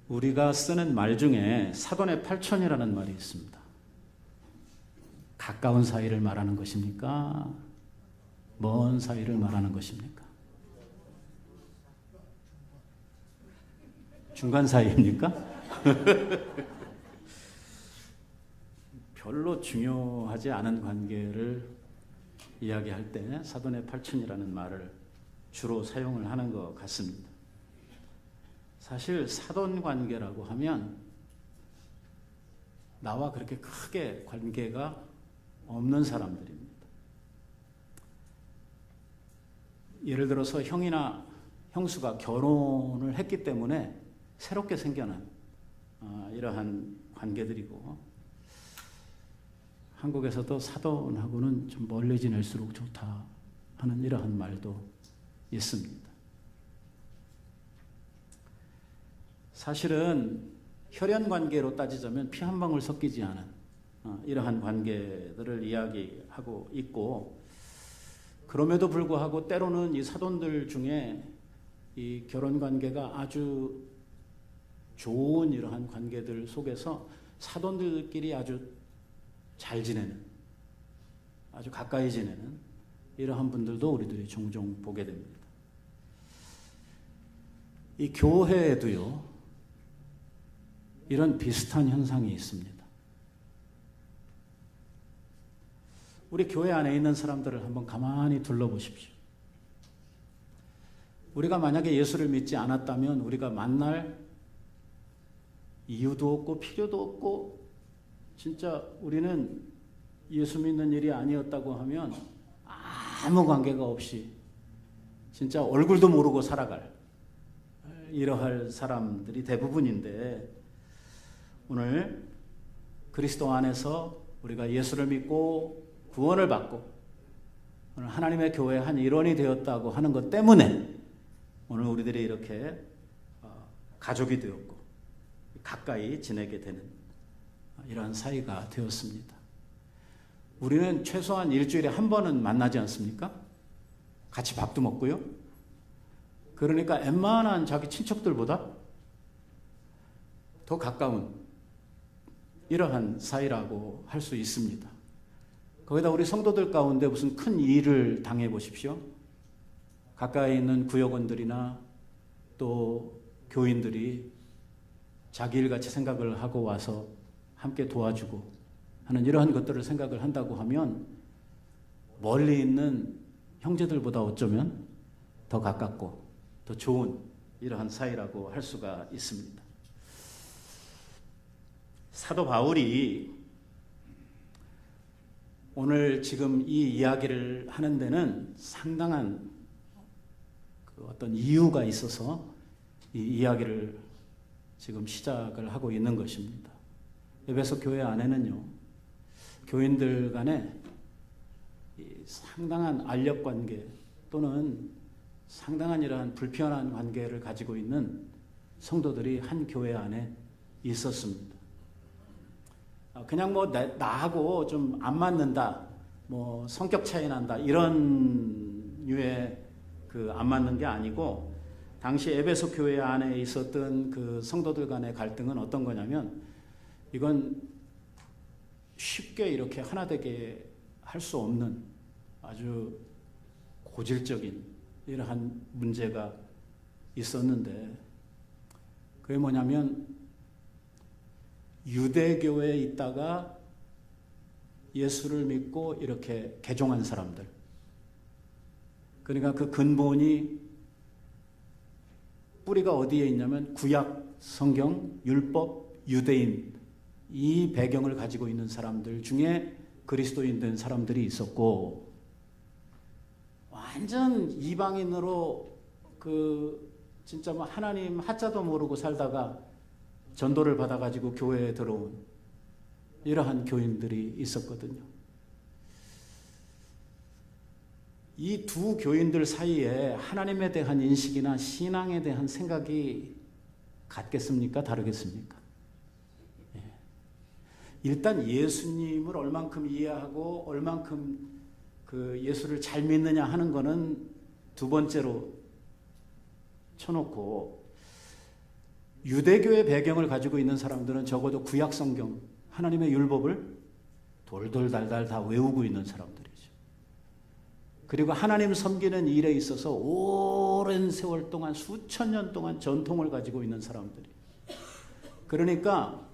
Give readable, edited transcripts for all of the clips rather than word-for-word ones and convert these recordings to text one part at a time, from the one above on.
우리가 쓰는 말 중에 사돈의 팔촌이라는 말이 있습니다. 가까운 사이를 말하는 것입니까? 먼 사이를 말하는 것입니까? 중간 사이입니까? 별로 중요하지 않은 관계를 이야기할 때 사돈의 팔촌이라는 말을 주로 사용을 하는 것 같습니다. 사실 사돈 관계라고 하면 나와 그렇게 크게 관계가 없는 사람들입니다. 예를 들어서 형이나 형수가 결혼을 했기 때문에 새롭게 생겨난 이러한 관계들이고, 한국에서도 사돈하고는 좀 멀리 지낼수록 좋다 하는 이러한 말도 있습니다. 사실은 혈연 관계로 따지자면 피 한 방울 섞이지 않은 이러한 관계들을 이야기하고 있고, 그럼에도 불구하고 때로는 이 사돈들 중에 이 결혼 관계가 아주 좋은 이러한 관계들 속에서 사돈들끼리 아주 잘 지내는, 아주 가까이 지내는 이러한 분들도 우리들이 종종 보게 됩니다. 이 교회에도요, 이런 비슷한 현상이 있습니다. 우리 교회 안에 있는 사람들을 한번 가만히 둘러보십시오. 우리가 만약에 예수를 믿지 않았다면 우리가 만날 이유도 없고 필요도 없고, 진짜 우리는 예수 믿는 일이 아니었다고 하면 아무 관계가 없이 진짜 얼굴도 모르고 살아갈 이러할 사람들이 대부분인데, 오늘 그리스도 안에서 우리가 예수를 믿고 구원을 받고 오늘 하나님의 교회의 한 일원이 되었다고 하는 것 때문에 오늘 우리들이 이렇게 가족이 되었고 가까이 지내게 되는 이러한 사이가 되었습니다. 우리는 최소한 일주일에 한 번은 만나지 않습니까? 같이 밥도 먹고요. 그러니까 웬만한 자기 친척들보다 더 가까운 이러한 사이라고 할 수 있습니다. 거기다 우리 성도들 가운데 무슨 큰 일을 당해 보십시오. 가까이 있는 구역원들이나 또 교인들이 자기 일같이 생각을 하고 와서 함께 도와주고 하는 이러한 것들을 생각을 한다고 하면 멀리 있는 형제들보다 어쩌면 더 가깝고 더 좋은 이러한 사이라고 할 수가 있습니다. 사도 바울이 오늘 지금 이 이야기를 하는 데는 상당한 그 어떤 이유가 있어서 이 이야기를 지금 시작을 하고 있는 것입니다. 에베소 교회 안에는요, 교인들 간에 상당한 알력 관계 또는 상당한 이러한 불편한 관계를 가지고 있는 성도들이 한 교회 안에 있었습니다. 그냥 뭐 나하고 좀 안 맞는다, 뭐 성격 차이 난다 이런 류의 그 안 맞는 게 아니고, 당시 에베소 교회 안에 있었던 그 성도들 간의 갈등은 어떤 거냐면, 이건 쉽게 이렇게 하나 되게 할 수 없는 아주 고질적인 이러한 문제가 있었는데, 그게 뭐냐면 유대교회에 있다가 예수를 믿고 이렇게 개종한 사람들, 그러니까 그 근본이 뿌리가 어디에 있냐면 구약, 성경, 율법, 유대인 이 배경을 가지고 있는 사람들 중에 그리스도인 된 사람들이 있었고, 완전 이방인으로 그 진짜 뭐 하나님 하자도 모르고 살다가 전도를 받아가지고 교회에 들어온 이러한 교인들이 있었거든요. 이 두 교인들 사이에 하나님에 대한 인식이나 신앙에 대한 생각이 같겠습니까? 다르겠습니까? 일단 예수님을 얼만큼 이해하고 얼만큼 그 예수를 잘 믿느냐 하는 거는 두 번째로 쳐놓고, 유대교의 배경을 가지고 있는 사람들은 적어도 구약 성경, 하나님의 율법을 돌돌달달 다 외우고 있는 사람들이죠. 그리고 하나님 섬기는 일에 있어서 오랜 세월 동안, 수천 년 동안 전통을 가지고 있는 사람들이. 그러니까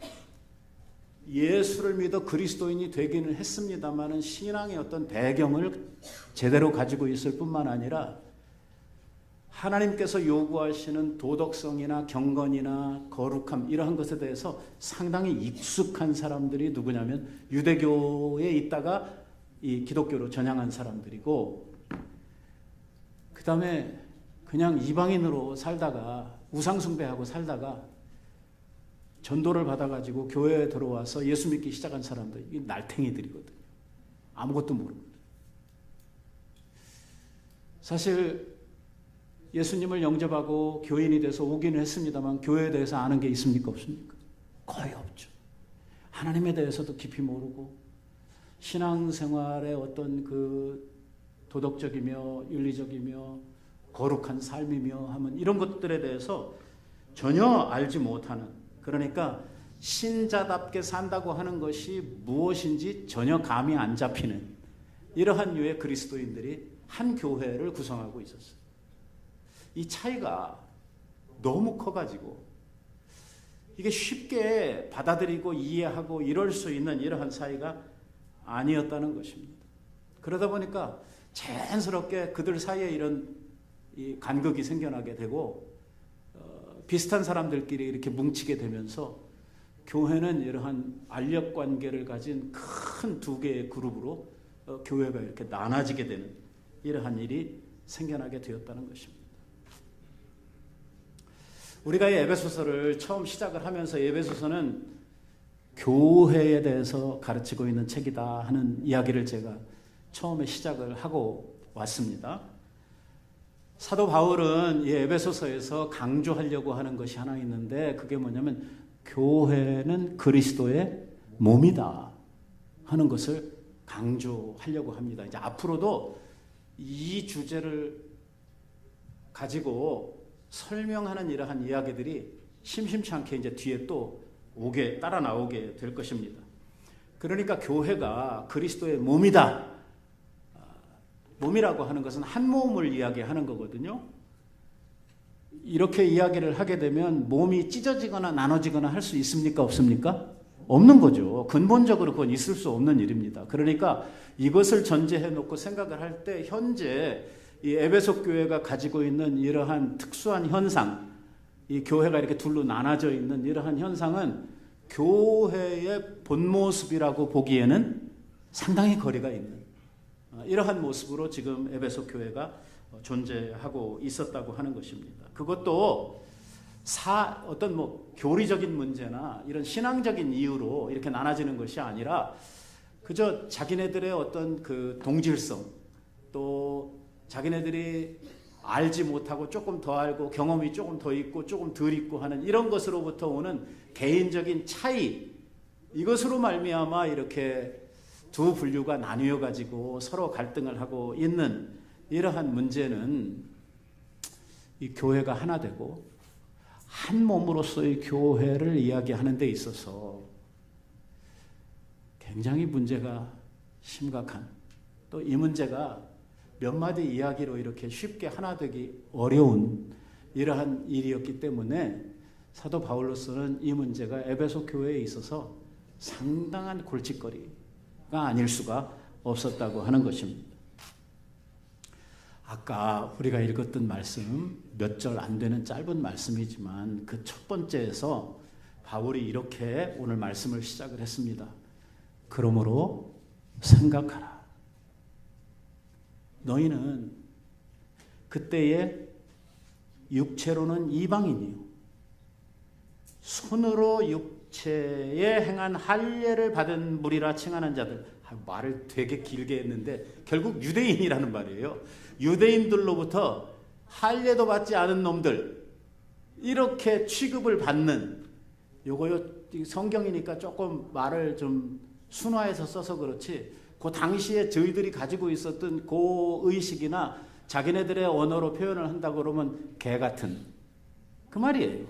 예수를 믿어 그리스도인이 되기는 했습니다마는 신앙의 어떤 배경을 제대로 가지고 있을 뿐만 아니라 하나님께서 요구하시는 도덕성이나 경건이나 거룩함 이러한 것에 대해서 상당히 익숙한 사람들이 누구냐면 유대교에 있다가 이 기독교로 전향한 사람들이고, 그 다음에 그냥 이방인으로 살다가 우상숭배하고 살다가 전도를 받아가지고 교회에 들어와서 예수 믿기 시작한 사람들, 이 날탱이들이거든요. 아무것도 모릅니다. 사실 예수님을 영접하고 교인이 돼서 오기는 했습니다만 교회에 대해서 아는 게 있습니까? 없습니까? 거의 없죠. 하나님에 대해서도 깊이 모르고 신앙생활의 어떤 그 도덕적이며 윤리적이며 거룩한 삶이며 하면 이런 것들에 대해서 전혀 알지 못하는, 그러니까 신자답게 산다고 하는 것이 무엇인지 전혀 감이 안 잡히는 이러한 류의 그리스도인들이 한 교회를 구성하고 있었어요. 이 차이가 너무 커가지고 이게 쉽게 받아들이고 이해하고 이럴 수 있는 이러한 사이가 아니었다는 것입니다. 그러다 보니까 자연스럽게 그들 사이에 이런 이 간극이 생겨나게 되고 비슷한 사람들끼리 이렇게 뭉치게 되면서 교회는 이러한 알력관계를 가진 큰 두 개의 그룹으로 교회가 이렇게 나눠지게 되는 이러한 일이 생겨나게 되었다는 것입니다. 우리가 이 에베소서를 처음 시작을 하면서 에베소서는 교회에 대해서 가르치고 있는 책이다 하는 이야기를 제가 처음에 시작을 하고 왔습니다. 사도 바울은 이 에베소서에서 강조하려고 하는 것이 하나 있는데 그게 뭐냐면 교회는 그리스도의 몸이다 하는 것을 강조하려고 합니다. 이제 앞으로도 이 주제를 가지고 설명하는 이러한 이야기들이 심심치 않게 이제 뒤에 또 따라 나오게 될 것입니다. 그러니까 교회가 그리스도의 몸이다. 몸이라고 하는 것은 한 몸을 이야기하는 거거든요. 이렇게 이야기를 하게 되면 몸이 찢어지거나 나눠지거나 할 수 있습니까? 없습니까? 없는 거죠. 근본적으로 그건 있을 수 없는 일입니다. 그러니까 이것을 전제해 놓고 생각을 할 때 현재 이 에베소 교회가 가지고 있는 이러한 특수한 현상, 이 교회가 이렇게 둘로 나눠져 있는 이러한 현상은 교회의 본 모습이라고 보기에는 상당히 거리가 있는 이러한 모습으로 지금 에베소 교회가 존재하고 있었다고 하는 것입니다. 그것도 어떤 교리적인 문제나 이런 신앙적인 이유로 이렇게 나눠지는 것이 아니라 그저 자기네들의 어떤 그 동질성, 또 자기네들이 알지 못하고 조금 더 알고 경험이 조금 더 있고 조금 덜 있고 하는 이런 것으로부터 오는 개인적인 차이, 이것으로 말미암아 이렇게 두 분류가 나뉘어 가지고 서로 갈등을 하고 있는 이러한 문제는 이 교회가 하나 되고 한 몸으로서의 교회를 이야기하는 데 있어서 굉장히 문제가 심각한, 또 이 문제가 몇 마디 이야기로 이렇게 쉽게 하나 되기 어려운 이러한 일이었기 때문에 사도 바울로서는 이 문제가 에베소 교회에 있어서 상당한 골칫거리가 아닐 수가 없었다고 하는 것입니다. 아까 우리가 읽었던 말씀 몇 절 안 되는 짧은 말씀이지만 그 첫 번째에서 바울이 이렇게 오늘 말씀을 시작을 했습니다. 그러므로 생각하라. 너희는 그때에 육체로는 이방인이요 손으로 육체에 행한 할례를 받은 무리라 칭하는 자들. 말을 되게 길게 했는데 결국 유대인이라는 말이에요. 유대인들로부터 할례도 받지 않은 놈들, 이렇게 취급을 받는, 요거요 성경이니까 조금 말을 좀 순화해서 써서 그렇지 그 당시에 저희들이 가지고 있었던 그 의식이나 자기네들의 언어로 표현을 한다고 그러면 개 같은 그 말이에요.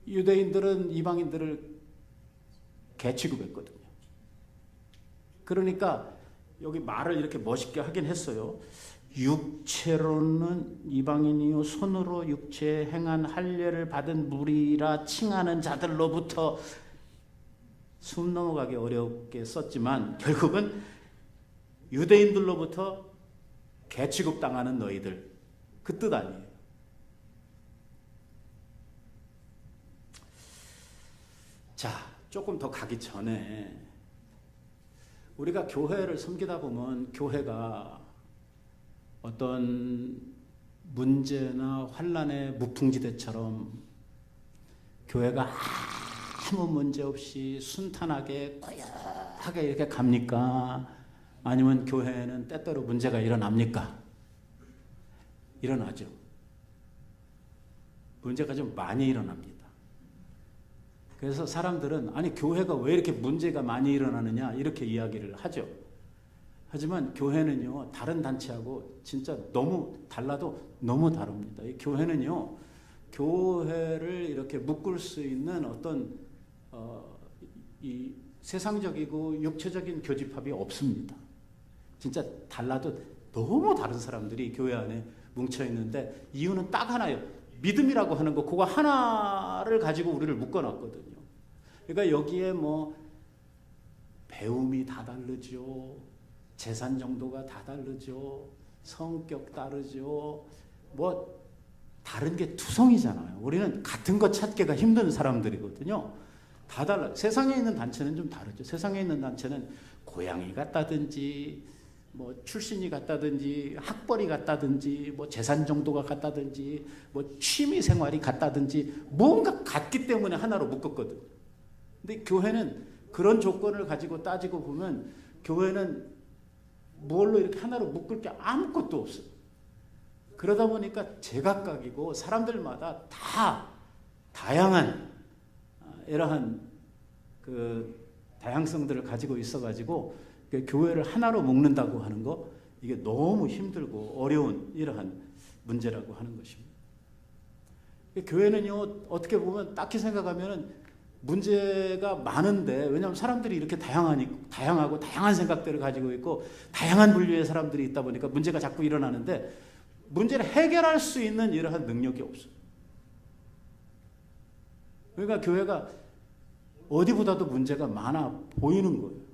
유대인들은 이방인들을 개취급했거든요. 그러니까 여기 말을 이렇게 멋있게 하긴 했어요. 육체로는 이방인이요 손으로 육체에 행한 할례를 받은 무리라 칭하는 자들로부터, 숨 넘어가기 어렵게 썼지만 결국은 유대인들로부터 개취급당하는 너희들, 그 뜻 아니에요. 자, 조금 더 가기 전에 우리가 교회를 섬기다 보면 교회가 어떤 문제나 환난의 무풍지대처럼 교회가 아무 문제 없이 순탄하게 고요하게 이렇게 갑니까? 아니면 교회에는 때때로 문제가 일어납니까? 일어나죠. 문제가 좀 많이 일어납니다. 그래서 사람들은 아니 교회가 왜 이렇게 문제가 많이 일어나느냐 이렇게 이야기를 하죠. 하지만 교회는요 다른 단체하고 진짜 너무 달라도 너무 다릅니다. 이 교회는요 교회를 이렇게 묶을 수 있는 어떤 이 세상적이고 육체적인 교집합이 없습니다. 진짜 달라도 너무 다른 사람들이 교회 안에 뭉쳐 있는데 이유는 딱 하나예요. 믿음이라고 하는 거, 그거 하나를 가지고 우리를 묶어놨거든요. 그러니까 여기에 뭐 배움이 다 다르죠. 재산 정도가 다 다르죠. 성격 다르죠. 뭐 다른 게 투성이잖아요. 우리는 같은 거 찾기가 힘든 사람들이거든요. 다 달라요. 세상에 있는 단체는 좀 다르죠. 세상에 있는 단체는 고향이 같다든지 뭐 출신이 같다든지 학벌이 같다든지 뭐 재산 정도가 같다든지 뭐 취미 생활이 같다든지 뭔가 같기 때문에 하나로 묶었거든요. 근데 교회는 그런 조건을 가지고 따지고 보면 교회는 뭘로 이렇게 하나로 묶을 게 아무것도 없어요. 그러다 보니까 제각각이고 사람들마다 다 다양한 이러한 그 다양성들을 가지고 있어가지고 교회를 하나로 묶는다고 하는 거 이게 너무 힘들고 어려운 이러한 문제라고 하는 것입니다. 교회는요 어떻게 보면 딱히 생각하면은 문제가 많은데 왜냐하면 사람들이 이렇게 다양하고 다양한 생각들을 가지고 있고 다양한 분류의 사람들이 있다 보니까 문제가 자꾸 일어나는데 문제를 해결할 수 있는 이러한 능력이 없어요. 그러니까 교회가 어디보다도 문제가 많아 보이는 거예요.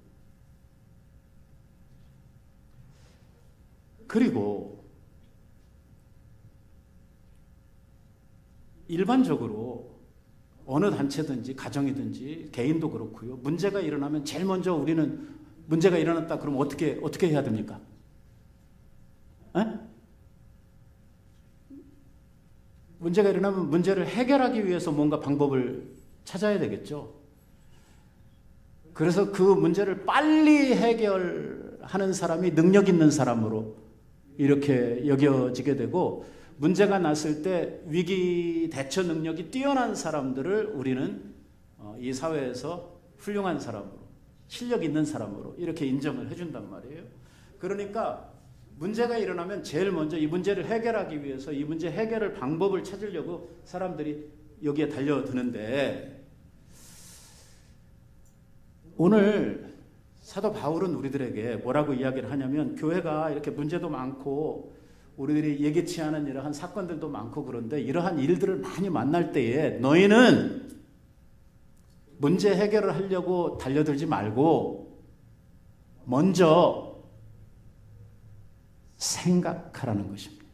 그리고 일반적으로 어느 단체든지 가정이든지 개인도 그렇고요. 문제가 일어나면 제일 먼저 우리는 문제가 일어났다 그러면 어떻게 해야 됩니까? 에? 문제가 일어나면 문제를 해결하기 위해서 뭔가 방법을 찾아야 되겠죠. 그래서 그 문제를 빨리 해결하는 사람이 능력 있는 사람으로 이렇게 여겨지게 되고 문제가 났을 때 위기 대처 능력이 뛰어난 사람들을 우리는 이 사회에서 훌륭한 사람으로 실력 있는 사람으로 이렇게 인정을 해준단 말이에요. 그러니까 문제가 일어나면 제일 먼저 이 문제를 해결하기 위해서 이 문제 해결을 방법을 찾으려고 사람들이 여기에 달려드는데 오늘 사도 바울은 우리들에게 뭐라고 이야기를 하냐면 교회가 이렇게 문제도 많고 우리들이 예기치 않은 이러한 사건들도 많고 그런데 이러한 일들을 많이 만날 때에 너희는 문제 해결을 하려고 달려들지 말고 먼저 생각하라는 것입니다.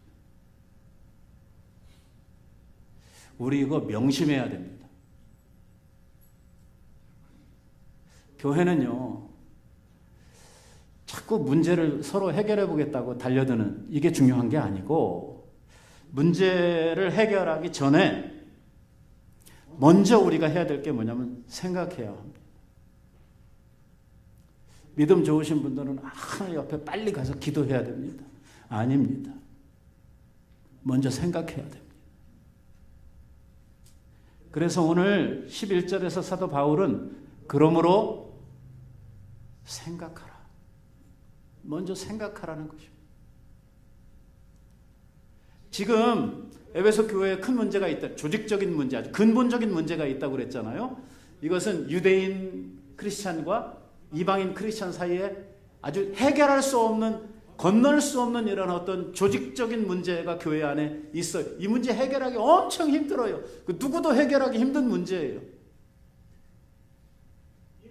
우리 이거 명심해야 됩니다. 교회는요 자꾸 문제를 서로 해결해 보겠다고 달려드는 이게 중요한 게 아니고 문제를 해결하기 전에 먼저 우리가 해야 될 게 뭐냐면 생각해야 합니다. 믿음 좋으신 분들은 하나님 옆에 빨리 가서 기도해야 됩니다. 아닙니다. 먼저 생각해야 됩니다. 그래서 오늘 11절에서 사도 바울은 그러므로 생각하라. 먼저 생각하라는 것입니다. 지금 에베소 교회에 큰 문제가 있다. 조직적인 문제, 아주 근본적인 문제가 있다고 그랬잖아요. 이것은 유대인 크리스찬과 이방인 크리스찬 사이에 아주 해결할 수 없는, 건널 수 없는 이런 어떤 조직적인 문제가 교회 안에 있어요. 이 문제 해결하기 엄청 힘들어요. 누구도 해결하기 힘든 문제예요.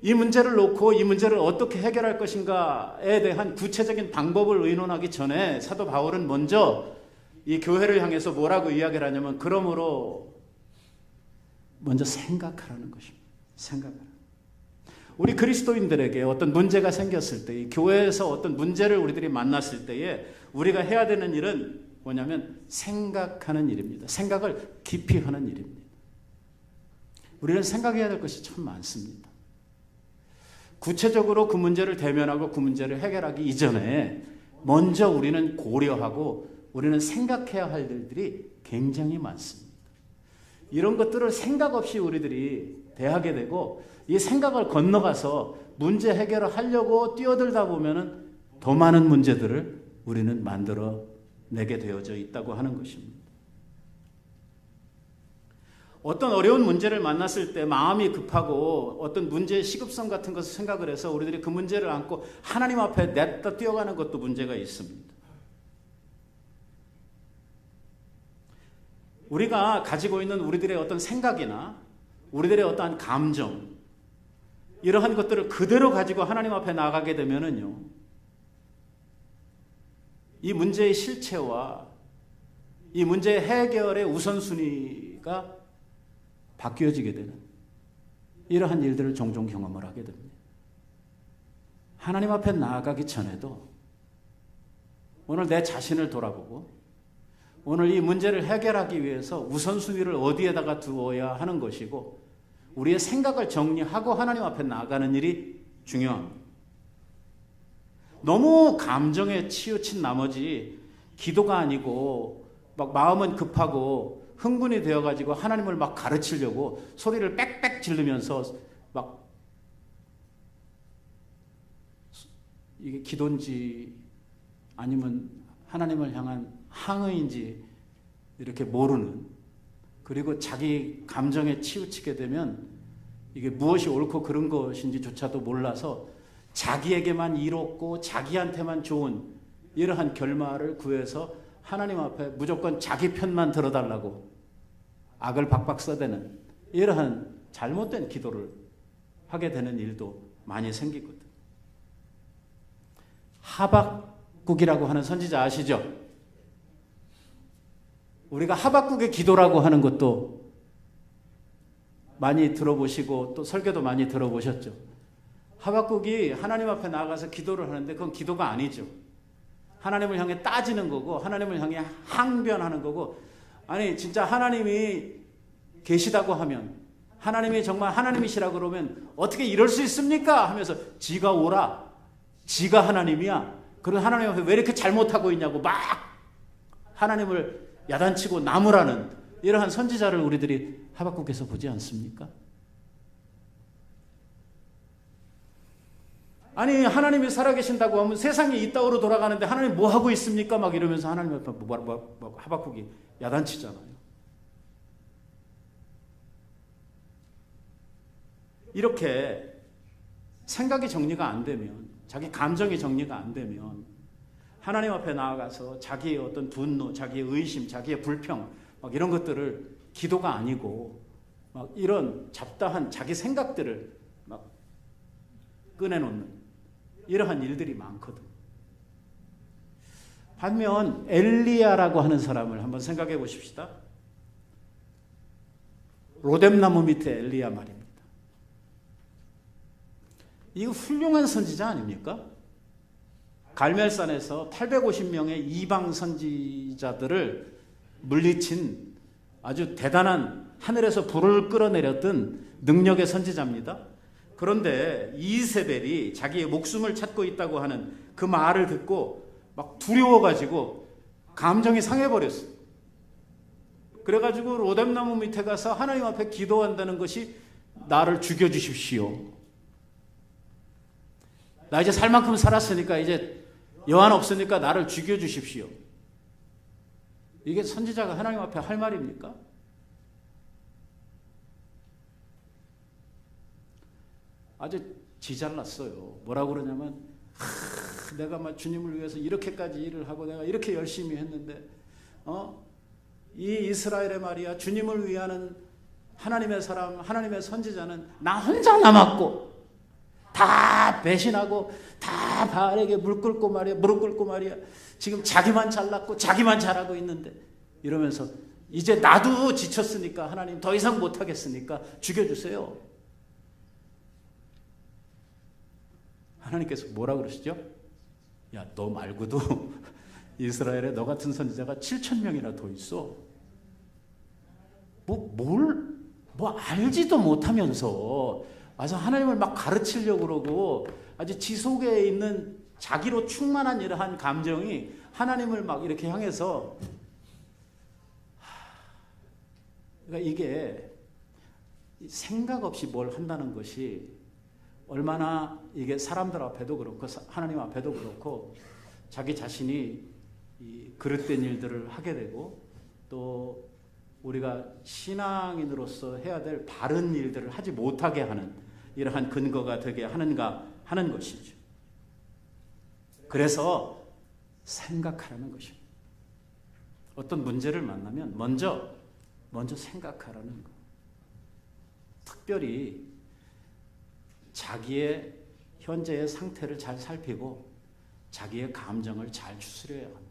이 문제를 놓고 이 문제를 어떻게 해결할 것인가에 대한 구체적인 방법을 의논하기 전에 사도 바울은 먼저 이 교회를 향해서 뭐라고 이야기를 하냐면, 그러므로 먼저 생각하라는 것입니다. 생각하라. 우리 그리스도인들에게 어떤 문제가 생겼을 때, 이 교회에서 어떤 문제를 우리들이 만났을 때에 우리가 해야 되는 일은 뭐냐면 생각하는 일입니다. 생각을 깊이 하는 일입니다. 우리는 생각해야 될 것이 참 많습니다. 구체적으로 그 문제를 대면하고 그 문제를 해결하기 이전에 먼저 우리는 고려하고 우리는 생각해야 할 일들이 굉장히 많습니다. 이런 것들을 생각 없이 우리들이 대하게 되고, 이 생각을 건너가서 문제 해결을 하려고 뛰어들다 보면은 더 많은 문제들을 우리는 만들어 내게 되어져 있다고 하는 것입니다. 어떤 어려운 문제를 만났을 때 마음이 급하고 어떤 문제의 시급성 같은 것을 생각을 해서 우리들이 그 문제를 안고 하나님 앞에 냈다 뛰어가는 것도 문제가 있습니다. 우리가 가지고 있는 우리들의 어떤 생각이나 우리들의 어떠한 감정, 이러한 것들을 그대로 가지고 하나님 앞에 나가게 되면은요, 이 문제의 실체와 이 문제의 해결의 우선순위가 바뀌어지게 되는 이러한 일들을 종종 경험을 하게 됩니다. 하나님 앞에 나아가기 전에도 오늘 내 자신을 돌아보고 오늘 이 문제를 해결하기 위해서 우선순위를 어디에다가 두어야 하는 것이고, 우리의 생각을 정리하고 하나님 앞에 나아가는 일이 중요합니다. 너무 감정에 치우친 나머지 기도가 아니고 막 마음은 급하고 흥분이 되어가지고 하나님을 막 가르치려고 소리를 빽빽 지르면서 막 이게 기도인지 아니면 하나님을 향한 항의인지 이렇게 모르는, 그리고 자기 감정에 치우치게 되면 이게 무엇이 옳고 그른 것인지조차도 몰라서 자기에게만 이롭고 자기한테만 좋은 이러한 결말을 구해서 하나님 앞에 무조건 자기 편만 들어달라고 악을 박박 써대는 이러한 잘못된 기도를 하게 되는 일도 많이 생기거든. 하박국이라고 하는 선지자 아시죠? 우리가 하박국의 기도라고 하는 것도 많이 들어보시고 또 설교도 많이 들어보셨죠. 하박국이 하나님 앞에 나아가서 기도를 하는데 그건 기도가 아니죠. 하나님을 향해 따지는 거고 하나님을 향해 항변하는 거고, 아니 진짜 하나님이 계시다고 하면, 하나님이 정말 하나님이시라 그러면 어떻게 이럴 수 있습니까? 하면서 지가 오라, 지가 하나님이야, 그런 하나님 앞에 왜 이렇게 잘못하고 있냐고 막 하나님을 야단치고 나무라는 이러한 선지자를 우리들이 하박국에서 보지 않습니까? 아니 하나님이 살아계신다고 하면 세상이 이따위로 돌아가는데 하나님 뭐 하고 있습니까? 막 이러면서 하나님 앞에 하박국이 야단치잖아요. 이렇게 생각이 정리가 안 되면, 자기 감정이 정리가 안 되면 하나님 앞에 나아가서 자기의 어떤 분노, 자기의 의심, 자기의 불평 막 이런 것들을 기도가 아니고 막 이런 잡다한 자기 생각들을 막 꺼내놓는 이러한 일들이 많거든. 반면 엘리야라고 하는 사람을 한번 생각해 보십시다. 로뎀나무 밑에 엘리야 말입니다. 이거 훌륭한 선지자 아닙니까? 갈멜산에서 850명의 이방 선지자들을 물리친 아주 대단한, 하늘에서 불을 끌어내렸던 능력의 선지자입니다. 그런데 이세벨이 자기의 목숨을 찾고 있다고 하는 그 말을 듣고 막 두려워가지고 감정이 상해버렸어요. 그래가지고 로뎀나무 밑에 가서 하나님 앞에 기도한다는 것이, 나를 죽여주십시오. 나 이제 살 만큼 살았으니까 이제 여한 없으니까 나를 죽여주십시오. 이게 선지자가 하나님 앞에 할 말입니까? 아주 지잘났어요. 뭐라고 그러냐면 내가 막 주님을 위해서 이렇게까지 일을 하고 내가 이렇게 열심히 했는데 이 이스라엘의 말이야 주님을 위하는 하나님의 사람, 하나님의 선지자는 나 혼자 남았고 다 배신하고 다 바알에게 무릎 꿇고 말이야 지금 자기만 잘났고 자기만 잘하고 있는데 이러면서 이제 나도 지쳤으니까 하나님 더 이상 못하겠으니까 죽여주세요. 하나님께서 뭐라고 그러시죠? 야, 너 말고도 이스라엘에 너 같은 선지자가 7,000명이나 더 있어. 뭐 알지도 못하면서 와서 하나님을 막 가르치려고 그러고 아주 지 속에 있는 자기로 충만한 이러한 감정이 하나님을 막 이렇게 향해서 그러니까 이게 생각 없이 뭘 한다는 것이 얼마나 이게 사람들 앞에도 그렇고 하나님 앞에도 그렇고 자기 자신이 이 그릇된 일들을 하게 되고 또 우리가 신앙인으로서 해야 될 바른 일들을 하지 못하게 하는 이러한 근거가 되게 하는가 하는 것이죠. 그래서 생각하라는 것입니다. 어떤 문제를 만나면 먼저 생각하라는 것. 특별히 자기의 현재의 상태를 잘 살피고 자기의 감정을 잘 추스려야 합니다.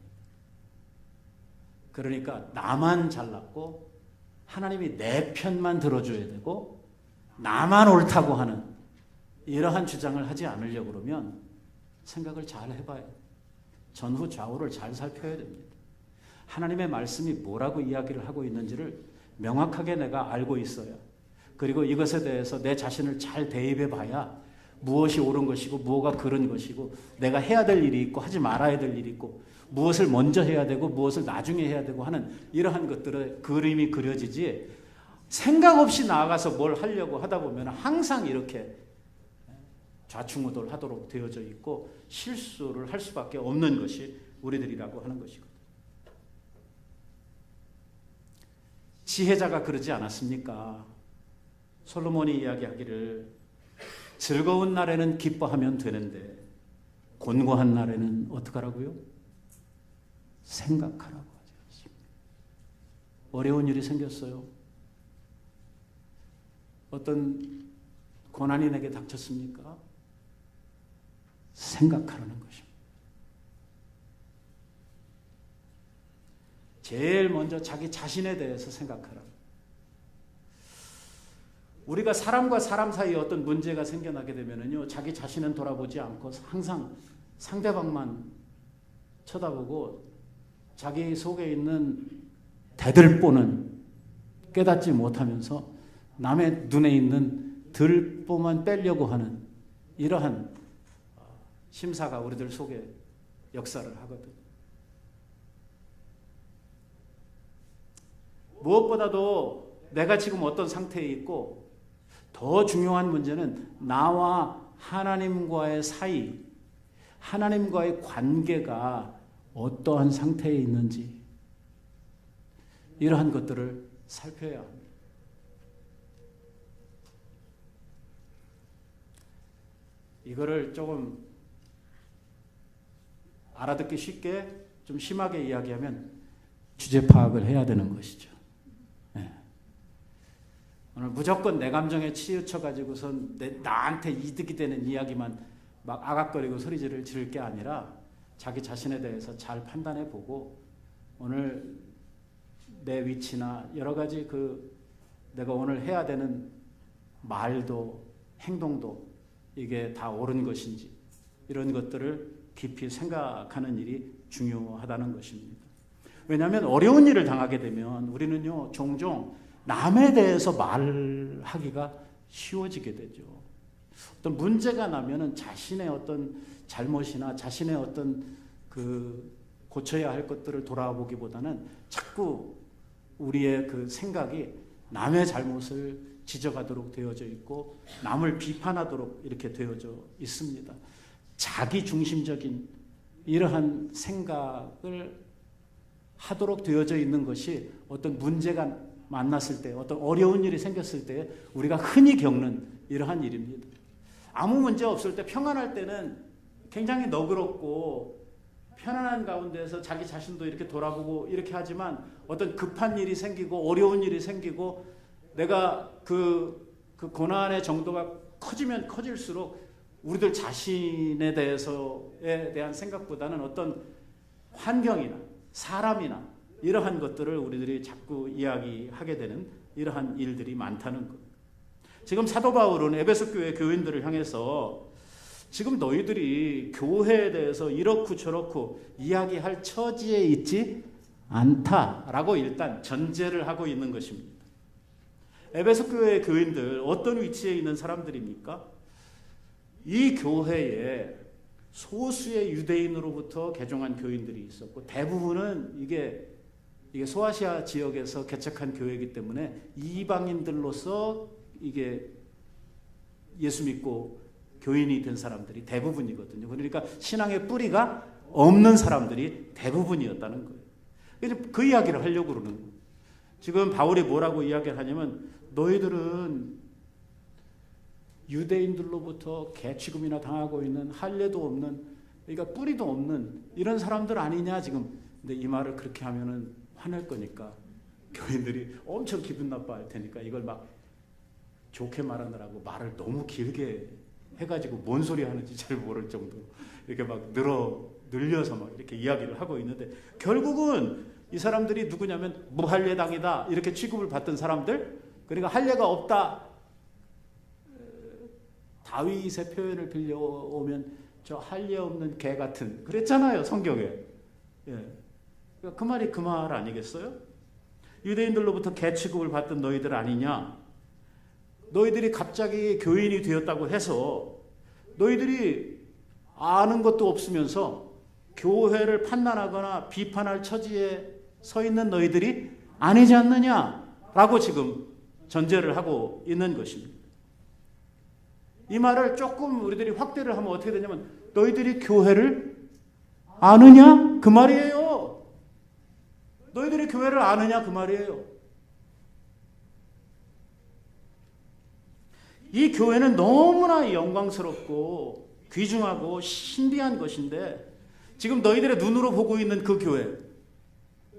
그러니까 나만 잘났고 하나님이 내 편만 들어줘야 되고 나만 옳다고 하는 이러한 주장을 하지 않으려고 그러면 생각을 잘 해봐요. 전후 좌우를 잘 살펴야 됩니다. 하나님의 말씀이 뭐라고 이야기를 하고 있는지를 명확하게 내가 알고 있어야 그리고 이것에 대해서 내 자신을 잘 대입해 봐야 무엇이 옳은 것이고 무엇가 그른 것이고 내가 해야 될 일이 있고 하지 말아야 될 일이 있고 무엇을 먼저 해야 되고 무엇을 나중에 해야 되고 하는 이러한 것들의 그림이 그려지지 생각 없이 나아가서 뭘 하려고 하다 보면 항상 이렇게 좌충우돌하도록 되어져 있고 실수를 할 수밖에 없는 것이 우리들이라고 하는 것이거든요. 지혜자가 그러지 않았습니까? 솔로몬이 이야기하기를 즐거운 날에는 기뻐하면 되는데 곤고한 날에는 어떡하라고요? 생각하라고 하지 않습니다. 어려운 일이 생겼어요. 어떤 고난이 내게 닥쳤습니까? 생각하라는 것입니다. 제일 먼저 자기 자신에 대해서 생각하라. 우리가 사람과 사람 사이에 어떤 문제가 생겨나게 되면은요, 자기 자신은 돌아보지 않고 항상 상대방만 쳐다보고 자기 속에 있는 대들보는 깨닫지 못하면서 남의 눈에 있는 들보만 빼려고 하는 이러한 심사가 우리들 속에 역사를 하거든. 무엇보다도 내가 지금 어떤 상태에 있고 더 중요한 문제는 나와 하나님과의 사이, 하나님과의 관계가 어떠한 상태에 있는지 이러한 것들을 살펴야 합니다. 이거를 조금 알아듣기 쉽게 좀 심하게 이야기하면 주제 파악을 해야 되는 것이죠. 네. 오늘 무조건 내 감정에 치우쳐가지고선 나한테 이득이 되는 이야기만 막 아각거리고 소리를 지를 게 아니라 자기 자신에 대해서 잘 판단해 보고 오늘 내 위치나 여러 가지 내가 오늘 해야 되는 말도 행동도 이게 다 옳은 것인지 이런 것들을 깊이 생각하는 일이 중요하다는 것입니다. 왜냐하면 어려운 일을 당하게 되면 우리는요 종종 남에 대해서 말하기가 쉬워지게 되죠. 어떤 문제가 나면은 자신의 어떤 잘못이나 자신의 어떤 고쳐야 할 것들을 돌아보기보다는 자꾸 우리의 생각이 남의 잘못을 지적하도록 되어져 있고 남을 비판하도록 이렇게 되어져 있습니다. 자기 중심적인 이러한 생각을 하도록 되어져 있는 것이 어떤 문제가 만났을 때, 어떤 어려운 일이 생겼을 때 우리가 흔히 겪는 이러한 일입니다. 아무 문제 없을 때, 평안할 때는 굉장히 너그럽고 편안한 가운데서 자기 자신도 이렇게 돌아보고 이렇게 하지만, 어떤 급한 일이 생기고 어려운 일이 생기고 내가 그 고난의 정도가 커지면 커질수록 우리들 자신에 대한 생각보다는 어떤 환경이나 사람이나 이러한 것들을 우리들이 자꾸 이야기하게 되는 이러한 일들이 많다는 것. 지금 사도 바울은 에베소 교회 교인들을 향해서 지금 너희들이 교회에 대해서 이렇고 저렇고 이야기할 처지에 있지 않다라고 일단 전제를 하고 있는 것입니다. 에베소 교회의 교인들 어떤 위치에 있는 사람들입니까? 이 교회에 소수의 유대인으로부터 개종한 교인들이 있었고, 대부분은 이게 소아시아 지역에서 개척한 교회이기 때문에 이방인들로서 이게 예수 믿고 교인이 된 사람들이 대부분이거든요. 그러니까 신앙의 뿌리가 없는 사람들이 대부분이었다는 거예요. 그래서 그 이야기를 하려고 그러는 거예요. 지금 바울이 뭐라고 이야기를 하냐면, 너희들은 유대인들로부터 개취급이나 당하고 있는, 할례도 없는, 그러니까 뿌리도 없는 이런 사람들 아니냐 지금. 근데 이 말을 그렇게 하면은 화낼 거니까 교인들이 엄청 기분 나빠할 테니까 이걸 막 좋게 말하느라고 말을 너무 길게 해가지고 뭔 소리 하는지 잘 모를 정도로 이렇게 막 늘려서 막 이렇게 이야기를 하고 있는데, 결국은 이 사람들이 누구냐면 무할례당이다 이렇게 취급을 받던 사람들, 그러니까 할례가 없다, 다윗의 표현을 빌려오면 저 할례 없는 개 같은, 그랬잖아요 성경에. 예. 그 말이 그 말 아니겠어요? 유대인들로부터 개 취급을 받던 너희들 아니냐? 너희들이 갑자기 교인이 되었다고 해서 너희들이 아는 것도 없으면서 교회를 판단하거나 비판할 처지에 서 있는 너희들이 아니지 않느냐라고 지금 전제를 하고 있는 것입니다. 이 말을 조금 우리들이 확대를 하면 어떻게 되냐면, 너희들이 교회를 아느냐? 그 말이에요. 너희들이 교회를 아느냐? 그 말이에요. 이 교회는 너무나 영광스럽고 귀중하고 신비한 것인데, 지금 너희들의 눈으로 보고 있는 그 교회,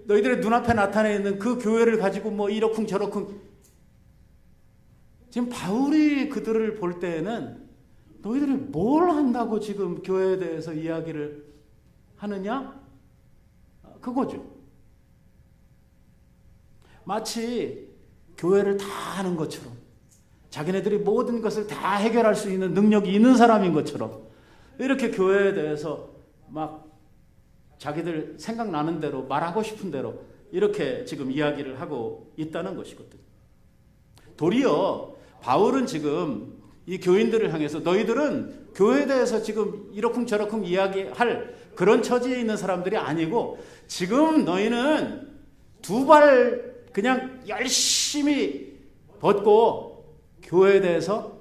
너희들의 눈앞에 나타나 있는 그 교회를 가지고 뭐 이러쿵 저러쿵, 지금 바울이 그들을 볼 때에는 너희들이 뭘 한다고 지금 교회에 대해서 이야기를 하느냐? 그거죠. 마치 교회를 다 하는 것처럼, 자기네들이 모든 것을 다 해결할 수 있는 능력이 있는 사람인 것처럼 이렇게 교회에 대해서 막 자기들 생각나는 대로 말하고 싶은 대로 이렇게 지금 이야기를 하고 있다는 것이거든요. 도리어 바울은 지금 이 교인들을 향해서 너희들은 교회에 대해서 지금 이러쿵 저러쿵 이야기할 그런 처지에 있는 사람들이 아니고, 지금 너희는 두 발 그냥 열심히 벗고 교회에 대해서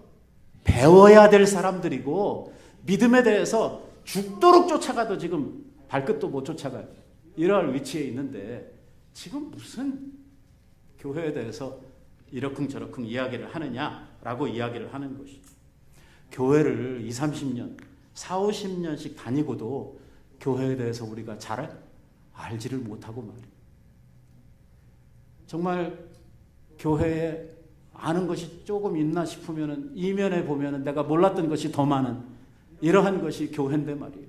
배워야 될 사람들이고, 믿음에 대해서 죽도록 쫓아가도 지금 발끝도 못 쫓아가요. 이러한 위치에 있는데 지금 무슨 교회에 대해서 이러쿵 저러쿵 이야기를 하느냐라고 이야기를 하는 것이죠. 교회를 20, 30년, 40, 50년씩 다니고도 교회에 대해서 우리가 잘 알지를 못하고 말이에요. 정말 교회에 아는 것이 조금 있나 싶으면 이면에 보면 내가 몰랐던 것이 더 많은 이러한 것이 교회인데 말이에요.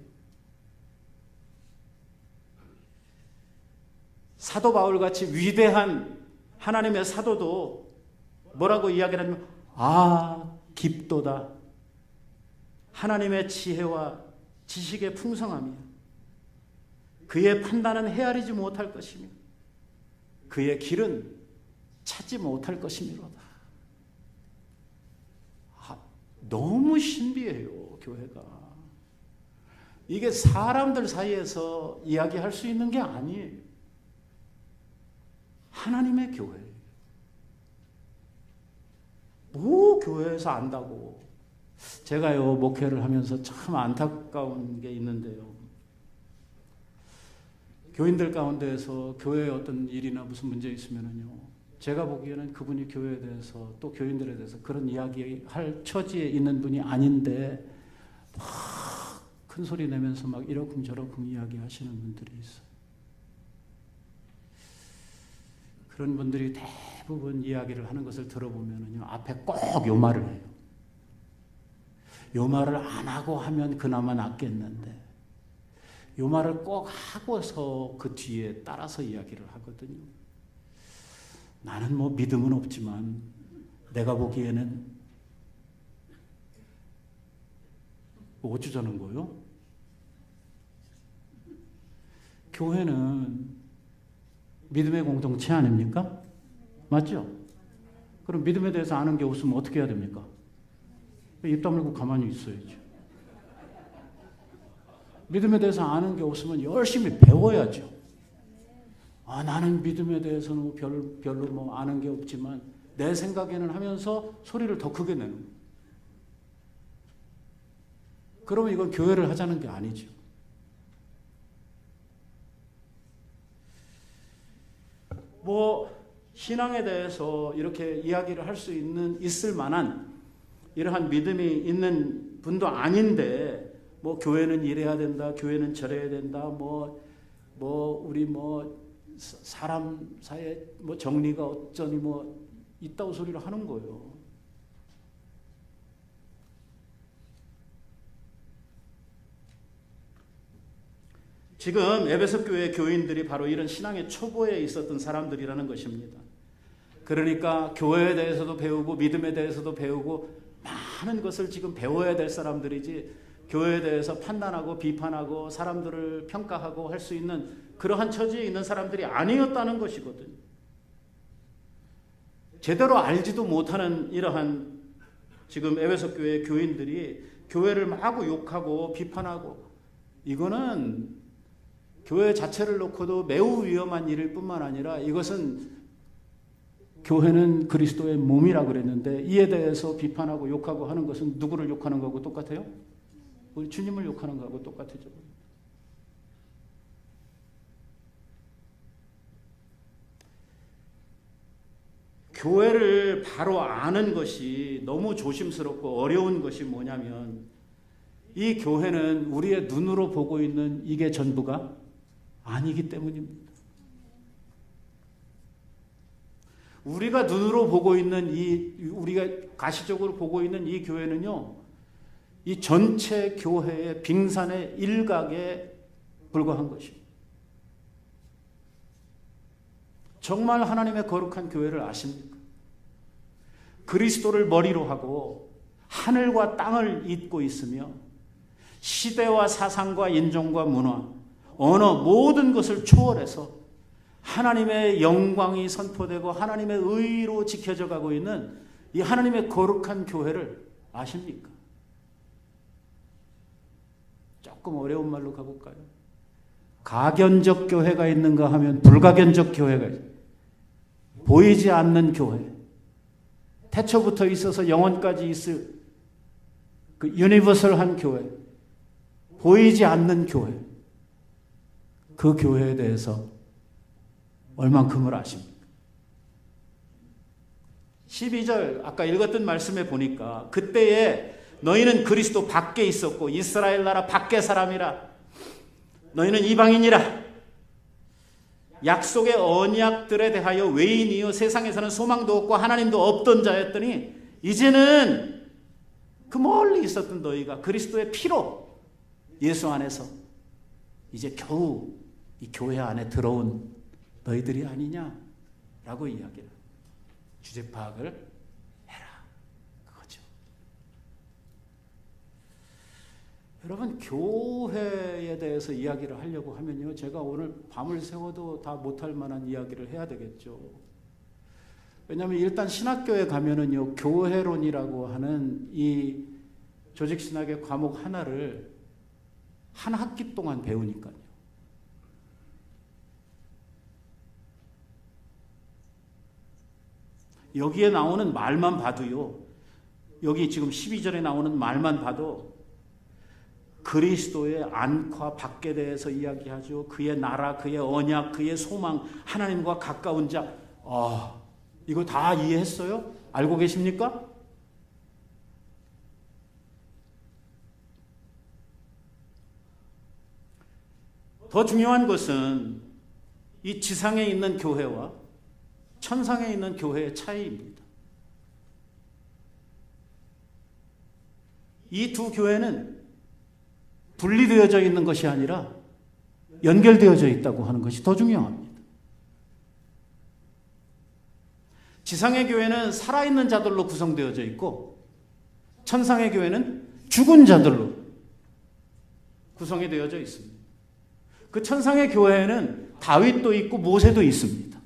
사도 바울같이 위대한 하나님의 사도도 뭐라고 이야기를 하냐면, 깊도다. 하나님의 지혜와 지식의 풍성함이야. 그의 판단은 헤아리지 못할 것이며 그의 길은 찾지 못할 것이미로다. 너무 신비해요, 교회가. 이게 사람들 사이에서 이야기할 수 있는 게 아니에요. 하나님의 교회. 뭐 교회에서 안다고. 제가요, 목회를 하면서 참 안타까운 게 있는데요. 교인들 가운데에서 교회에 어떤 일이나 무슨 문제 있으면은요, 제가 보기에는 그분이 교회에 대해서 또 교인들에 대해서 그런 이야기할 처지에 있는 분이 아닌데 막 큰 소리 내면서 막 이러쿵 저러쿵 이야기하시는 분들이 있어요. 그런 분들이 대부분 이야기를 하는 것을 들어보면은요, 앞에 꼭 요 말을 해요. 요 말을 안 하고 하면 그나마 낫겠는데, 요 말을 꼭 하고서 그 뒤에 따라서 이야기를 하거든요. 나는 뭐 믿음은 없지만 내가 보기에는 뭐 어쩌자는 거요? 교회는 믿음의 공동체 아닙니까? 맞죠? 그럼 믿음에 대해서 아는 게 없으면 어떻게 해야 됩니까? 입 다물고 가만히 있어야죠. 믿음에 대해서 아는 게 없으면 열심히 배워야죠. 나는 믿음에 대해서는 별로 뭐 아는 게 없지만 내 생각에는 하면서 소리를 더 크게 내는 거예요. 그러면 이건 교회를 하자는 게 아니죠. 뭐 신앙에 대해서 이렇게 이야기를 할 수 있을 만한 이러한 믿음이 있는 분도 아닌데, 뭐 교회는 이래야 된다, 교회는 저래야 된다, 우리 사람 사이에 뭐 정리가 어쩌니 뭐 있다고 소리를 하는 거예요. 지금 에베소 교회 교인들이 바로 이런 신앙의 초보에 있었던 사람들이라는 것입니다. 그러니까 교회에 대해서도 배우고 믿음에 대해서도 배우고 많은 것을 지금 배워야 될 사람들이지, 교회에 대해서 판단하고 비판하고 사람들을 평가하고 할 수 있는 그러한 처지에 있는 사람들이 아니었다는 것이거든요. 제대로 알지도 못하는 이러한 지금 에베소 교회 교인들이 교회를 마구 욕하고 비판하고, 이거는 교회 자체를 놓고도 매우 위험한 일일 뿐만 아니라, 이것은 교회는 그리스도의 몸이라고 그랬는데 이에 대해서 비판하고 욕하고 하는 것은 누구를 욕하는 거하고 똑같아요? 우리 주님을 욕하는 거하고 똑같아져. 교회를 바로 아는 것이 너무 조심스럽고 어려운 것이 뭐냐면, 이 교회는 우리의 눈으로 보고 있는 이게 전부가 아니기 때문입니다. 우리가 눈으로 보고 있는 우리가 가시적으로 보고 있는 이 교회는요, 이 전체 교회의 빙산의 일각에 불과한 것입니다. 정말 하나님의 거룩한 교회를 아십니까? 그리스도를 머리로 하고 하늘과 땅을 잇고 있으며 시대와 사상과 인종과 문화, 언어 모든 것을 초월해서 하나님의 영광이 선포되고 하나님의 의로 지켜져 가고 있는 이 하나님의 거룩한 교회를 아십니까? 조금 어려운 말로 가볼까요? 가견적 교회가 있는가 하면 불가견적 교회가 있어요. 보이지 않는 교회, 태초부터 있어서 영원까지 있을 그 유니버설한 교회, 보이지 않는 교회, 그 교회에 대해서 얼만큼을 아십니까? 12절 아까 읽었던 말씀에 보니까, 그때에 너희는 그리스도 밖에 있었고 이스라엘 나라 밖의 사람이라, 너희는 이방인이라, 약속의 언약들에 대하여 외인이요 세상에서는 소망도 없고 하나님도 없던 자였더니, 이제는 그 멀리 있었던 너희가 그리스도의 피로 예수 안에서 이제 겨우 이 교회 안에 들어온 너희들이 아니냐라고 이야기를, 주제 파악을 해라, 그거죠. 여러분, 교회에 대해서 이야기를 하려고 하면요, 제가 오늘 밤을 새워도 다 못할 만한 이야기를 해야 되겠죠. 왜냐하면 일단 신학교에 가면은요, 교회론이라고 하는 이 조직신학의 과목 하나를 한 학기 동안 배우니까요. 여기에 나오는 말만 봐도요, 여기 지금 12절에 나오는 말만 봐도 그리스도의 안과 밖에 대해서 이야기하죠. 그의 나라, 그의 언약, 그의 소망, 하나님과 가까운 자. 이거 다 이해했어요? 알고 계십니까? 더 중요한 것은 이 지상에 있는 교회와 천상에 있는 교회의 차이입니다. 이 두 교회는 분리되어져 있는 것이 아니라 연결되어져 있다고 하는 것이 더 중요합니다. 지상의 교회는 살아있는 자들로 구성되어져 있고 천상의 교회는 죽은 자들로 구성이 되어져 있습니다. 그 천상의 교회에는 다윗도 있고 모세도 있습니다.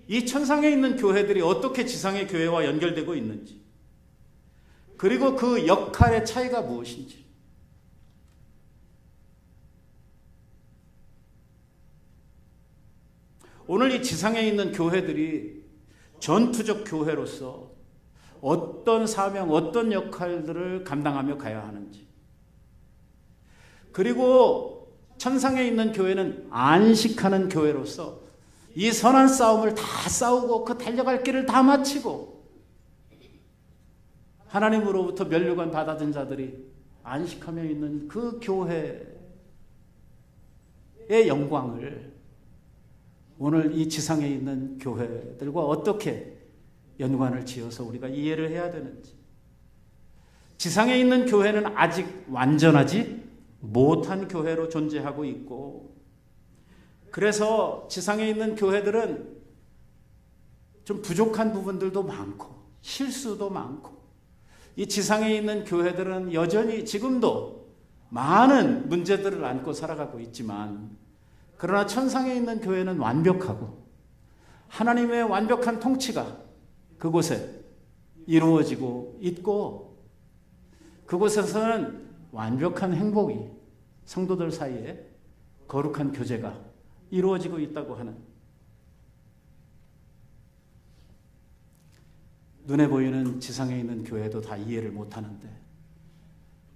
이 천상에 있는 교회들이 어떻게 지상의 교회와 연결되고 있는지, 그리고 그 역할의 차이가 무엇인지, 오늘 이 지상에 있는 교회들이 전투적 교회로서 어떤 사명, 어떤 역할들을 감당하며 가야 하는지, 그리고 천상에 있는 교회는 안식하는 교회로서 이 선한 싸움을 다 싸우고 그 달려갈 길을 다 마치고 하나님으로부터 면류관 받아든 자들이 안식하며 있는 그 교회의 영광을 오늘 이 지상에 있는 교회들과 어떻게 연관을 지어서 우리가 이해를 해야 되는지. 지상에 있는 교회는 아직 완전하지 못한 교회로 존재하고 있고, 그래서 지상에 있는 교회들은 좀 부족한 부분들도 많고 실수도 많고, 이 지상에 있는 교회들은 여전히 지금도 많은 문제들을 안고 살아가고 있지만, 그러나 천상에 있는 교회는 완벽하고 하나님의 완벽한 통치가 그곳에 이루어지고 있고, 그곳에서는 완벽한 행복이 성도들 사이에 거룩한 교제가 이루어지고 있다고 하는, 눈에 보이는 지상에 있는 교회도 다 이해를 못하는데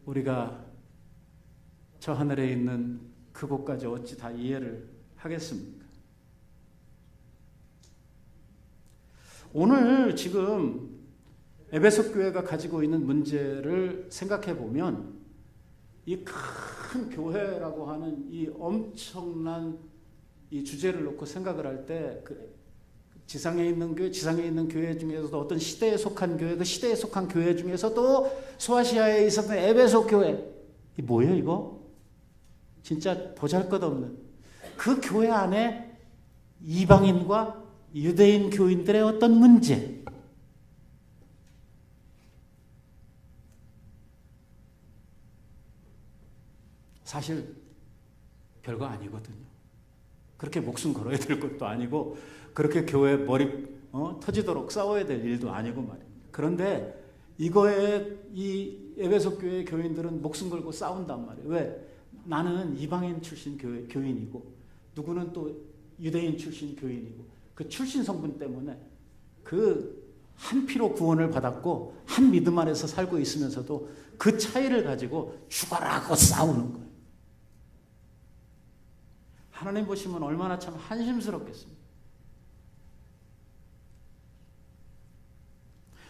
우리가 저 하늘에 있는 그곳까지 어찌 다 이해를 하겠습니까? 오늘 지금 에베소 교회가 가지고 있는 문제를 생각해 보면 이 큰 교회라고 하는 이 엄청난 이 주제를 놓고 생각을 할 때 지상에 있는 교회 중에서도 어떤 시대에 속한 교회, 그 시대에 속한 교회 중에서도 소아시아에 있었던 에베소 교회, 이 뭐예요 이거? 진짜 보잘것없는 그 교회 안에 이방인과 유대인 교인들의 어떤 문제, 사실 별거 아니거든요. 그렇게 목숨 걸어야 될 것도 아니고 그렇게 교회 머리 터지도록 싸워야 될 일도 아니고 말입니다. 그런데 이거에 이 에베소 교회 교인들은 목숨 걸고 싸운단 말이에요. 왜? 나는 이방인 출신 교인이고 누구는 또 유대인 출신 교인이고, 그 출신 성분 때문에 그 한 피로 구원을 받았고 한 믿음 안에서 살고 있으면서도 그 차이를 가지고 죽어라고 싸우는 거예요. 하나님 보시면 얼마나 참 한심스럽겠습니까?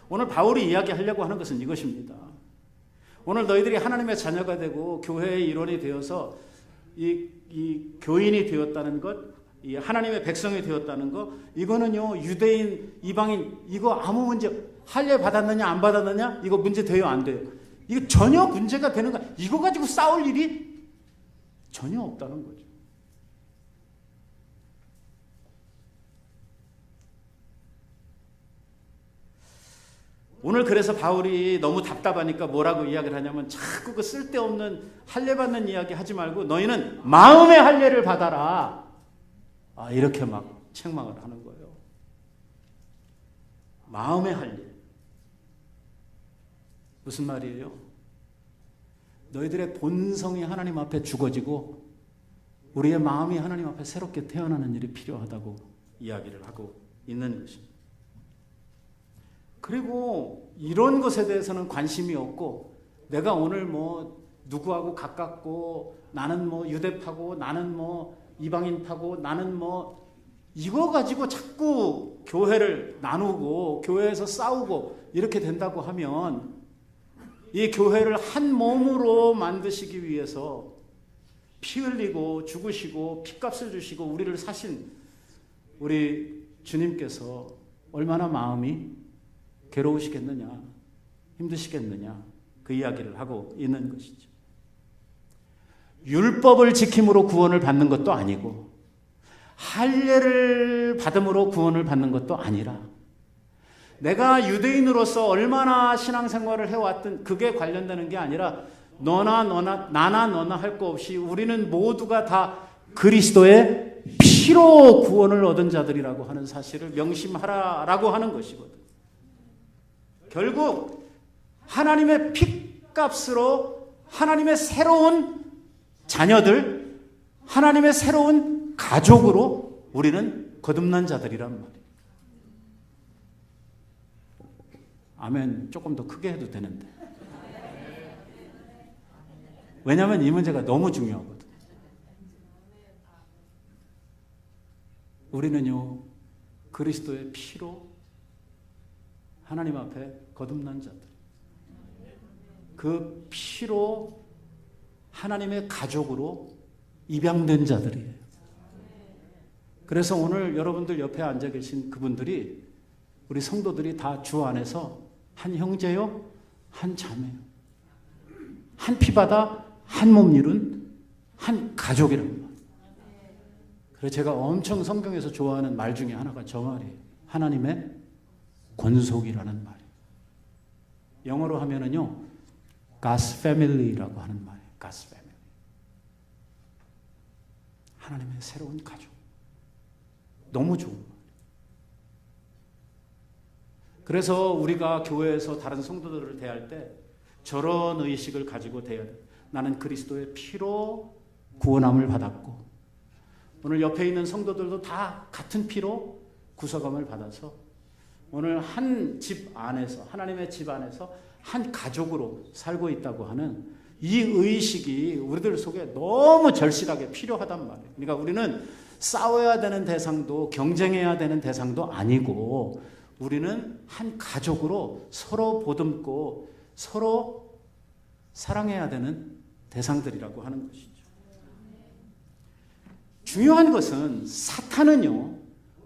오늘 바울이 이야기하려고 하는 것은 이것입니다. 오늘 너희들이 하나님의 자녀가 되고 교회의 일원이 되어서 이 교인이 되었다는 것, 이 하나님의 백성이 되었다는 것, 이거는요 유대인, 이방인 이거 아무 문제, 할례 받았느냐 안 받았느냐 이거 문제 돼요 안 돼요? 이거 전혀 문제가 되는 거야. 이거 가지고 싸울 일이 전혀 없다는 거죠. 오늘 그래서 바울이 너무 답답하니까 뭐라고 이야기를 하냐면, 자꾸 그 쓸데없는 할례 받는 이야기 하지 말고 너희는 마음의 할례를 받아라. 이렇게 막 책망을 하는 거예요. 마음의 할례. 무슨 말이에요? 너희들의 본성이 하나님 앞에 죽어지고 우리의 마음이 하나님 앞에 새롭게 태어나는 일이 필요하다고 이야기를 하고 있는 것입니다. 그리고 이런 것에 대해서는 관심이 없고, 내가 오늘 뭐 누구하고 가깝고, 나는 뭐 유대파고, 나는 뭐 이방인파고, 나는 뭐 이거 가지고 자꾸 교회를 나누고 교회에서 싸우고 이렇게 된다고 하면, 이 교회를 한 몸으로 만드시기 위해서 피 흘리고 죽으시고 피값을 주시고 우리를 사신 우리 주님께서 얼마나 마음이 괴로우시겠느냐, 힘드시겠느냐, 그 이야기를 하고 있는 것이죠. 율법을 지킴으로 구원을 받는 것도 아니고, 할례를 받음으로 구원을 받는 것도 아니라, 내가 유대인으로서 얼마나 신앙생활을 해왔든 그게 관련되는 게 아니라, 너나 나나 너나 할 거 없이 우리는 모두가 다 그리스도의 피로 구원을 얻은 자들이라고 하는 사실을 명심하라라고 하는 것이거든. 결국 하나님의 피값으로 하나님의 새로운 자녀들, 하나님의 새로운 가족으로 우리는 거듭난 자들이란 말이에요. 아멘. 조금 더 크게 해도 되는데. 왜냐하면 이 문제가 너무 중요하거든. 우리는요, 그리스도의 피로 하나님 앞에 거듭난 자들, 그 피로 하나님의 가족으로 입양된 자들이에요. 그래서 오늘 여러분들 옆에 앉아 계신 그분들이, 우리 성도들이 다 주 안에서 한 형제요, 한 자매요, 한 피바다 한 몸 이룬 한 가족이란 말. 그래서 제가 엄청 성경에서 좋아하는 말 중에 하나가 저 말이에요. 하나님의 권속이라는 말이에요. 영어로 하면은요, God's family라고 하는 말이에요. God's family. 하나님의 새로운 가족. 너무 좋은 말이에요. 그래서 우리가 교회에서 다른 성도들을 대할 때 저런 의식을 가지고 대해야 돼요. 나는 그리스도의 피로 구원함을 받았고, 오늘 옆에 있는 성도들도 다 같은 피로 구속함을 받아서 오늘 한 집 안에서, 하나님의 집 안에서 한 가족으로 살고 있다고 하는 이 의식이 우리들 속에 너무 절실하게 필요하단 말이에요. 그러니까 우리는 싸워야 되는 대상도 경쟁해야 되는 대상도 아니고, 우리는 한 가족으로 서로 보듬고 서로 사랑해야 되는 대상들이라고 하는 것이죠. 중요한 것은 사탄은요,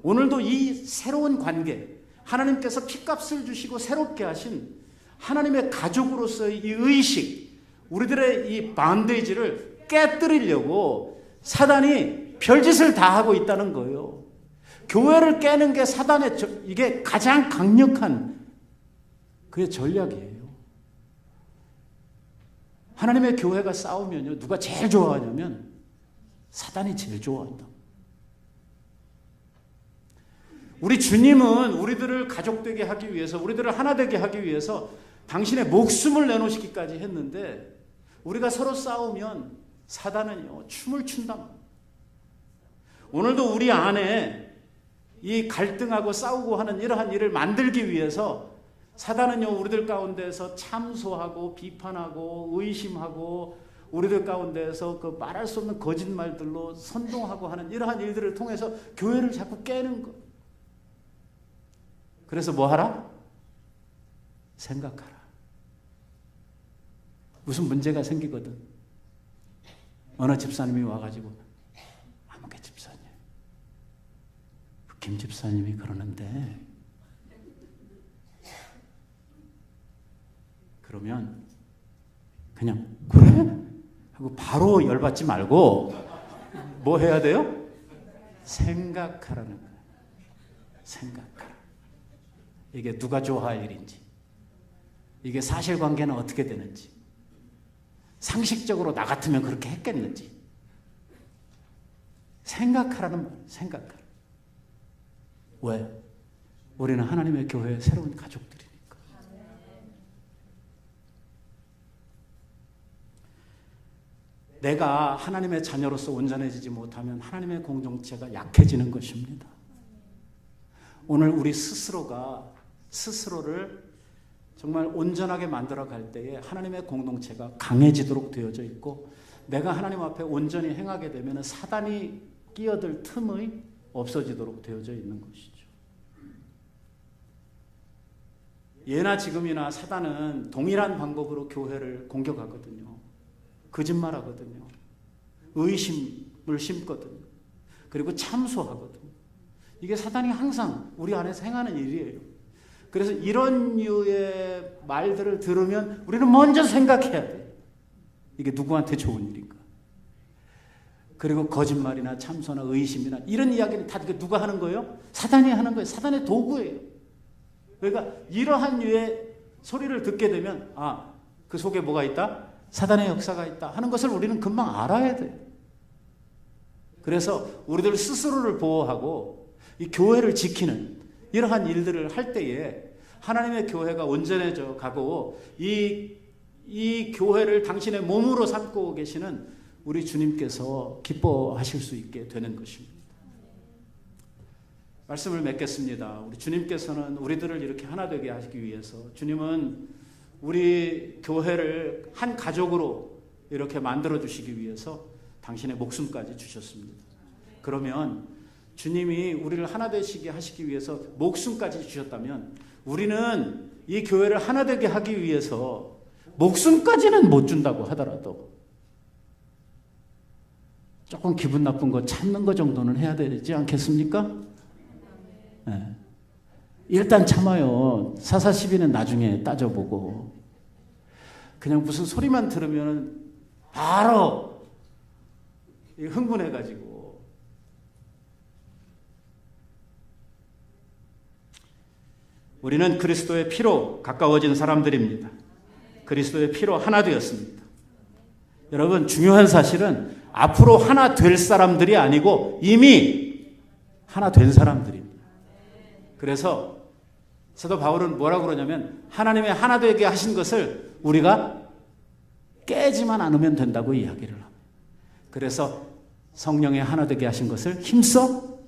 오늘도 이 새로운 관계, 하나님께서 피값을 주시고 새롭게 하신 하나님의 가족으로서의 이 의식, 우리들의 이 반데이지를 깨뜨리려고 사단이 별짓을 다 하고 있다는 거예요. 교회를 깨는 게 사단의 이게 가장 강력한 그의 전략이에요. 하나님의 교회가 싸우면요, 누가 제일 좋아하냐면 사단이 제일 좋아한다. 우리 주님은 우리들을 가족되게 하기 위해서, 우리들을 하나 되게 하기 위해서 당신의 목숨을 내놓으시기까지 했는데, 우리가 서로 싸우면 사단은요, 춤을 춘다. 오늘도 우리 안에 이 갈등하고 싸우고 하는 이러한 일을 만들기 위해서 사단은요, 우리들 가운데서 참소하고 비판하고 의심하고 우리들 가운데서 그 말할 수 없는 거짓말들로 선동하고 하는 이러한 일들을 통해서 교회를 자꾸 깨는 거. 그래서 뭐 하라? 생각하라. 무슨 문제가 생기거든. 어느 집사님이 와가지고, 아무개 집사님, 김 집사님이 그러는데, 그러면 그냥 그래? 하고 바로 열받지 말고 뭐 해야 돼요? 생각하라는 거예요. 생각하라. 이게 누가 좋아할 일인지, 이게 사실관계는 어떻게 되는지, 상식적으로 나 같으면 그렇게 했겠는지 생각하라는 말이에요. 생각하라. 왜? 우리는 하나님의 교회의 새로운 가족들이니까. 내가 하나님의 자녀로서 온전해지지 못하면 하나님의 공동체가 약해지는 것입니다. 오늘 우리 스스로가 스스로를 정말 온전하게 만들어 갈 때에 하나님의 공동체가 강해지도록 되어져 있고, 내가 하나님 앞에 온전히 행하게 되면 사단이 끼어들 틈이 없어지도록 되어져 있는 것이죠. 예나 지금이나 사단은 동일한 방법으로 교회를 공격하거든요. 거짓말하거든요. 의심을 심거든요. 그리고 참소하거든요. 이게 사단이 항상 우리 안에서 행하는 일이에요. 그래서 이런 류의 말들을 들으면 우리는 먼저 생각해야 돼요. 이게 누구한테 좋은 일인가? 그리고 거짓말이나 참소나 의심이나 이런 이야기는 다 누가 하는 거예요? 사단이 하는 거예요. 사단의 도구예요. 그러니까 이러한 류의 소리를 듣게 되면 그 속에 뭐가 있다? 사단의 역사가 있다 하는 것을 우리는 금방 알아야 돼요. 그래서 우리들 스스로를 보호하고 이 교회를 지키는 이러한 일들을 할 때에 하나님의 교회가 온전해져 가고 이 교회를 당신의 몸으로 삼고 계시는 우리 주님께서 기뻐하실 수 있게 되는 것입니다. 말씀을 맺겠습니다. 우리 주님께서는 우리들을 이렇게 하나 되게 하시기 위해서, 주님은 우리 교회를 한 가족으로 이렇게 만들어 주시기 위해서 당신의 목숨까지 주셨습니다. 그러면 주님이 우리를 하나 되시게 하시기 위해서 목숨까지 주셨다면, 우리는 이 교회를 하나 되게 하기 위해서 목숨까지는 못 준다고 하더라도 조금 기분 나쁜 거 참는 거 정도는 해야 되지 않겠습니까? 네. 일단 참아요. 사사시비는 나중에 따져보고. 그냥 무슨 소리만 들으면 바로 흥분해가지고. 우리는 그리스도의 피로 가까워진 사람들입니다. 그리스도의 피로 하나 되었습니다. 여러분, 중요한 사실은 앞으로 하나 될 사람들이 아니고 이미 하나 된 사람들입니다. 그래서 사도 바울은 뭐라고 그러냐면, 하나님의 하나 되게 하신 것을 우리가 깨지만 않으면 된다고 이야기를 합니다. 그래서 성령의 하나 되게 하신 것을 힘써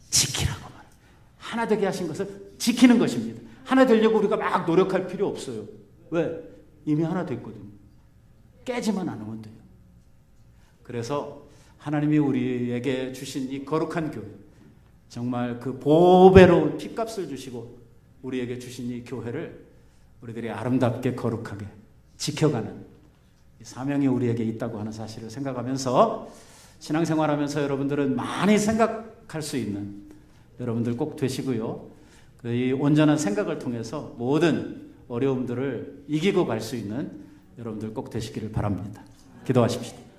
지키라고 말해요. 하나 되게 하신 것을 지키는 것입니다. 하나 되려고 우리가 막 노력할 필요 없어요. 왜? 이미 하나 됐거든요. 깨지만 않으면 돼요. 그래서 하나님이 우리에게 주신 이 거룩한 교회, 정말 그 보배로운 핏값을 주시고 우리에게 주신 이 교회를 우리들이 아름답게 거룩하게 지켜가는 사명이 우리에게 있다고 하는 사실을 생각하면서 신앙생활하면서 여러분들은 많이 생각할 수 있는 여러분들 꼭 되시고요. 이 온전한 생각을 통해서 모든 어려움들을 이기고 갈 수 있는 여러분들 꼭 되시기를 바랍니다. 기도하십시다.